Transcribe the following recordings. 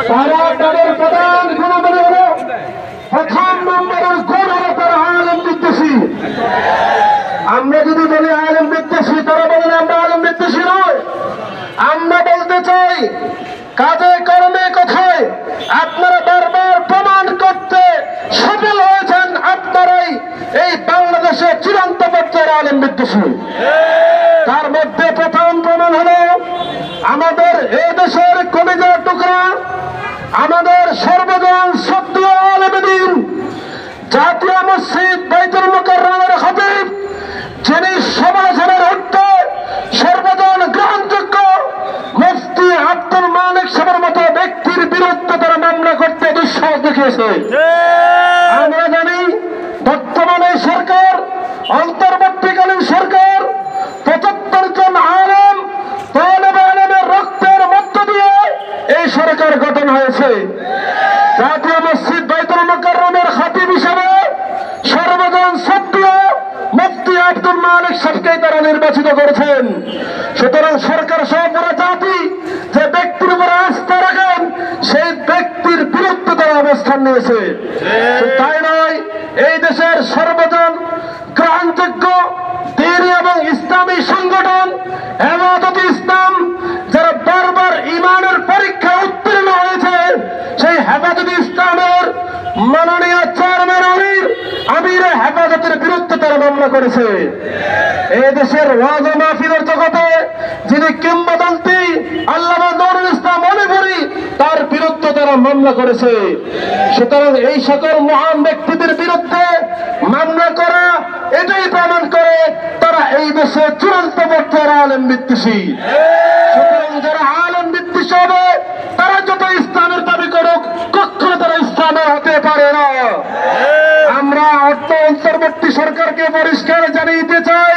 তারা তাদের প্রধান গুণাবলী হল প্রথম নম্বরের গুণ হল তারা আলেম বিদ্বেষী। আমরা যদি বলি আলেম বিদ্বেষী, তারা বলেন আমরা আলেম বিদ্বেষী নয়। আমরা বলতে চাই কাজে কর্মে কথায় আপনারা বারবার প্রমাণ করতে সফল হয়েছেন আপনারাই এই বাংলাদেশের চূড়ান্ত পর্যায়ের আলেম বিদ্বেষী। তার মধ্যে প্রথম প্রমাণ হল আমাদের এই দেশের কলিজার টুকরা, আমাদের সর্বজন শ্রদ্ধেয় আলেমে দ্বীন, জাতীয় মসজিদ বাইতুল মুকাররমের খতিব, যিনি সমাজের ঊর্ধ্বে সর্বজন গ্রহণযোগ্য মুফতি আব্দুল মালিক সাহেবের মতো ব্যক্তির বিরুদ্ধে তারা মামলা করতে দুঃসাহস দেখিয়েছে। আমরা জানি বর্তমানে সরকার, অন্তর্বর্তীকালীন সরকার ৭৫ জন আলেম তালেবে ইলমের রক্তের মধ্য দিয়ে এই সরকার গঠন হয়েছে। জাতীয় মসজিদ বাইতুল মুকাররমের খতিব হিসেবে সর্বজন শ্রদ্ধেয় মুফতি আব্দুল মালিক সাহেবকে তারা নির্বাচিত করেছেন। সুতরাং সরকার সহ পুরো জাতি যে ব্যক্তির উপর আস্থা রাখেন সেই ব্যক্তির বিরুদ্ধে তারা অবস্থান নিয়েছে। তাই নয়, এই দেশের সর্বজন গ্রহণযোগ্য দ্বীনী এবং ইসলামী সংগঠন হেফাজত ইসলাম, যারা বারবার ইমানের পরীক্ষায় উত্তীর্ণ হয়েছে, সেই হেফাজত ইসলামের মাননীয় চেয়ারম্যান আমির হেফাজতের বিরুদ্ধে তারা মামলা করেছে। এই দেশের ওয়াজ ও মাহফিলের জগতে যিনি কিংবদন্তি আল্লামা নুরুল ইসলাম অলিপুরী, তার বিরুদ্ধে তারা মামলা করেছে। সুতরাং এই সকল মহান ব্যক্তিদের বিরুদ্ধে মামলা করা এটাই প্রমাণ করে তারা এই দেশে চূড়ান্ত পর্যায়ের আলেম বিদ্বেষী। সুতরাং যারা আলেম বিদ্বেষী হবে তারা যত ইসলামের দাবি করুক, কখনো তারা ইসলামের হতে পারে না। আমরা অন্তর্বর্তী সরকারকে পরিষ্কার জানিয়ে দিতে চাই,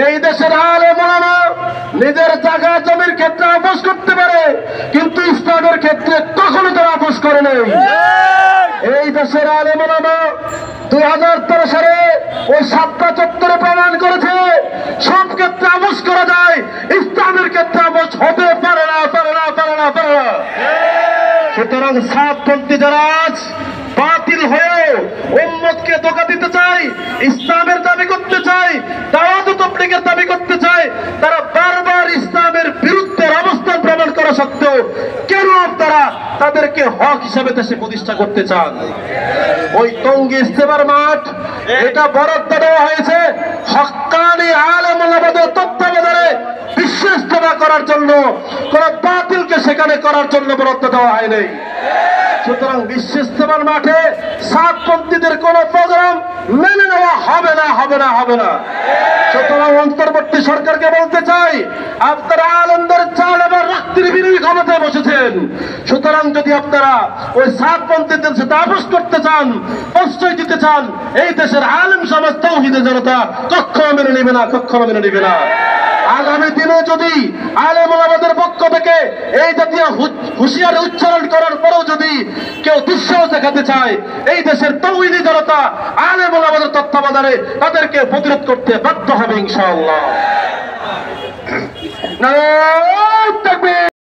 এই দেশের আলেম ওলামা নিজের জায়গা জমির ক্ষেত্রে আপোষ করতে পারে, কিন্তু ইসলামের ক্ষেত্রে কখনো তারা আপোষ করে নাই। এই দেশের আলেম ওলামা 2013 সালে ওই সাতটা চত্বরে প্রমাণ করেছে সব ক্ষেত্রে আপোষ করা যায়, ইসলামের ক্ষেত্রে আপোষ হতে পারে না, পারে না, পারে না, পারে না। সুতরাং সাতপন্থী যারা আজ বাতিল হয়ে উম্মতকে ধোঁকা দিতে চায়, ইসলামের দাবি করতে চায়, দাওয়াত ও তাবলীগের দাবি করতে চায়, তারা বারবার ইসলামের বিরুদ্ধে অবস্থান প্রমাণ করা সত্ত্বেও কেন আপনারা তাদেরকে হক হিসেবে দেশে প্রতিষ্ঠা করতে চান? ওই টঙ্গী ইস্তেমার মাঠ এটা বরাদ্দ দেওয়া হয়েছে হক্কানি আলেম ওলামাদের তত্ত্বাবধানে বিশ্ব ইস্তেমা করার জন্য, কোন বাতিলকে সেখানে করার জন্য বরাদ্দ দেওয়া হয়নি। সুতরাং বিশ্ব ইস্তেমার মাঠে সাতপন্থীদের কোন প্রোগ্রাম মেনে নেওয়া হবে না, হবে না, হবে না। সুতরাং অন্তর্বর্তী সরকারকে বলতে চাই, আপনারা আলেমদের চাল এবার রাত্রির বিরোধী ক্ষমতায় বসেছেন। সুতরাং যদি আপনারা ওই সাতপন্থীদের সাথে আপোষ করতে চান, প্রশ্রয় দিতে চান, এই দেশের আলেম সমাজ তাওহীদের জনতা কখনো মেনে নেবে না, কখনো মেনে নেবে না। আগামী দিনে যদি আলেম ওলামাদের পক্ষ থেকে এই জাতীয় হুঁশিয়ারি উচ্চারণ করার পরেও যদি কেউ দুঃসাহস দেখাতে চায়, এই দেশের তাওহীদি জনতা আলেম ওলামাদের তত্ত্বাবধানে তাদেরকে প্রতিরোধ করতে বাধ্য হবে ইনশাআল্লাহ। নারায়ে তাকবীর।